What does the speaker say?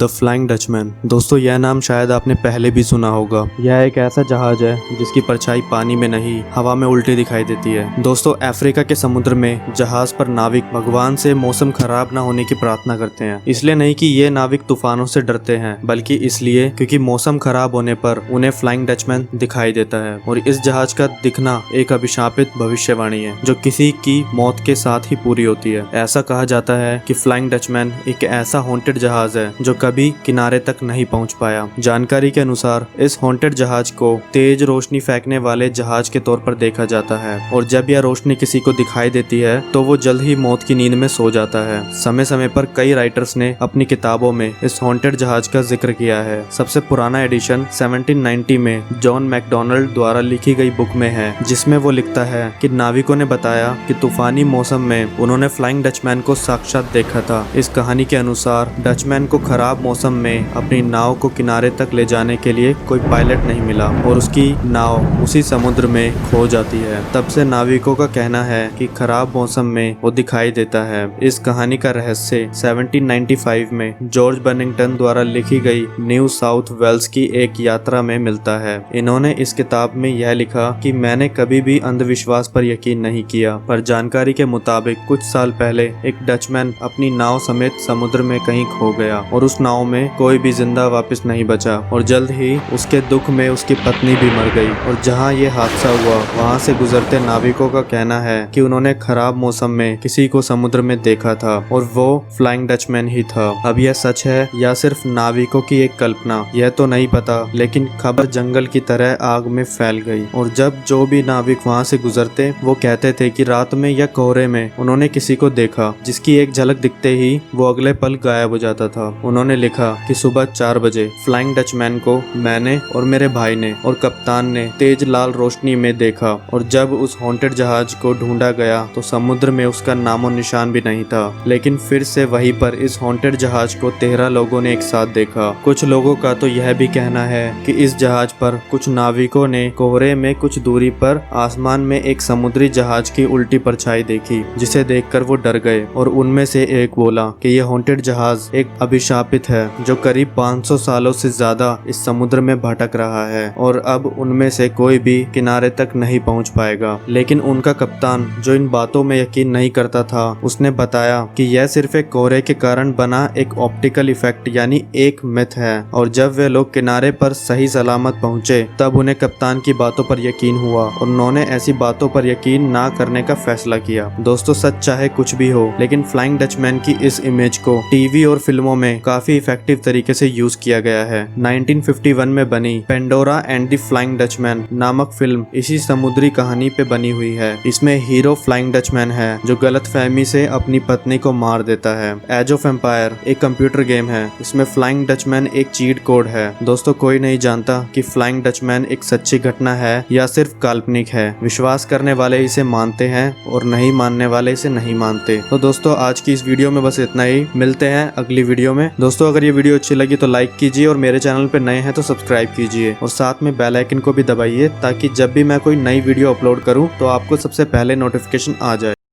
The flying Dutchman. दोस्तों यह नाम शायद आपने पहले भी सुना होगा। यह एक ऐसा जहाज है जिसकी परछाई पानी में नहीं हवा में उल्टी दिखाई देती है। दोस्तों अफ्रीका के समुद्र में जहाज पर नाविक भगवान से मौसम खराब ना होने की प्रार्थना करते हैं। इसलिए नहीं कि ये नाविक तूफानों से डरते हैं, बल्कि इसलिए क्योंकि मौसम खराब होने पर उन्हें फ्लाइंग डचमैन दिखाई देता है। और इस जहाज का दिखना एक अभिशापित भविष्यवाणी है जो किसी की मौत के साथ ही पूरी होती है। ऐसा कहा जाता है कि फ्लाइंग डचमैन एक ऐसा हॉन्टेड जहाज है जो कभी किनारे तक नहीं पहुंच पाया। जानकारी के अनुसार इस हॉन्टेड जहाज को तेज रोशनी फेंकने वाले जहाज के तौर पर देखा जाता है, और जब यह रोशनी किसी को दिखाई देती है तो वो जल्द ही मौत की नींद में सो जाता है। समय समय पर कई राइटर्स ने अपनी किताबों में इस हॉन्टेड जहाज का जिक्र किया है। सबसे पुराना एडिशन 1790 में जॉन मैकडोनाल्ड द्वारा लिखी गई बुक में है, जिसमें वो लिखता है कि नाविकों ने बताया कि तूफानी मौसम में उन्होंने फ्लाइंग डचमैन को साक्षात देखा था। इस कहानी के अनुसार डचमैन को खराब मौसम में अपनी नाव को किनारे तक ले जाने के लिए कोई पायलट नहीं मिला और उसकी नाव उसी समुद्र में खो जाती है। तब से नाविकों का कहना है कि खराब मौसम में वो दिखाई देता है। इस कहानी का रहस्य 1795 में जॉर्ज बर्निंगटन द्वारा लिखी गई न्यू साउथ वेल्स की एक यात्रा में मिलता है। इन्होंने इस किताब में यह लिखा कि मैंने कभी भी अंधविश्वास पर यकीन नहीं किया, पर जानकारी के मुताबिक कुछ साल पहले एक डचमैन अपनी नाव समेत समुद्र में कहीं खो गया और उस नाव में कोई भी जिंदा वापस नहीं बचा, और जल्द ही उसके दुख में उसकी पत्नी भी मर गई। और जहां ये हादसा हुआ वहां से गुजरते नाविकों का कहना है कि उन्होंने खराब मौसम में किसी को समुद्र में देखा था और वो फ्लाइंग डचमैन ही था। अब यह सच है या सिर्फ नाविकों की एक कल्पना, यह तो नहीं पता, लेकिन खबर जंगल की तरह आग में फैल गई। और जब जो भी नाविक वहां से गुजरते वो कहते थे कि रात में या कोहरे में उन्होंने किसी को देखा, जिसकी एक झलक दिखते ही वो अगले पल गायब हो जाता था। उन्होंने लिखा कि सुबह 4 बजे फ्लाइंग डचमैन को मैंने और मेरे भाई ने और कप्तान ने तेज लाल रोशनी में देखा, और जब उस हॉन्टेड जहाज को ढूंढा गया तो समुद्र में उसका नामो निशान भी नहीं था। लेकिन फिर से वहीं पर इस हॉन्टेड जहाज को 13 लोगों ने एक साथ देखा। कुछ लोगों का तो यह भी कहना है कि इस जहाज पर कुछ नाविकों ने कोहरे में कुछ दूरी पर आसमान में एक समुद्री जहाज की उल्टी परछाई देखी, जिसे देखकर वो डर गए। और उनमें से एक बोला कि यह हॉन्टेड जहाज एक अभिशापित है जो करीब 500 सालों से ज्यादा इस समुद्र में भटक रहा है और अब उनमें से कोई भी किनारे तक नहीं पहुंच पाएगा। लेकिन उनका कप्तान, जो इन बातों में यकीन नहीं करता था, उसने बताया कि यह सिर्फ एक कोहरे के कारण बना एक ऑप्टिकल इफेक्ट यानी एक मिथ है। और जब वे लोग किनारे पर सही सलामत पहुंचे तब उन्हें कप्तान की बातों पर यकीन हुआ और उन्होंने ऐसी बातों पर यकीन ना करने का फैसला किया। दोस्तों सच चाहे कुछ भी हो, लेकिन फ्लाइंग डचमैन की इस इमेज को टीवी और फिल्मों में काफी इफेक्टिव तरीके से यूज किया गया है। 1951 में बनी Pandora and the flying Dutchman नामक फिल्म इसी समुद्री कहानी पे बनी हुई है। इसमें हीरो फ्लाइंग डचमैन है जो गलतफहमी से अपनी पत्नी को मार देता है। एज ऑफ एम्पायर एक कंप्यूटर गेम है, इसमें फ्लाइंग डचमैन एक चीट कोड है। दोस्तों कोई नहीं जानता कि फ्लाइंग डचमैन एक सच्ची घटना है या सिर्फ काल्पनिक है। विश्वास करने वाले इसे मानते हैं और नहीं मानने वाले इसे नहीं मानते। तो दोस्तों आज की इस वीडियो में बस इतना ही। मिलते हैं अगली वीडियो में। दोस्तों अगर ये वीडियो अच्छी लगी तो लाइक कीजिए और मेरे चैनल पे नए हैं तो सब्सक्राइब कीजिए और साथ में बेल आइकन को भी दबाइए ताकि जब भी मैं कोई नई वीडियो अपलोड करूं तो आपको सबसे पहले नोटिफिकेशन आ जाए।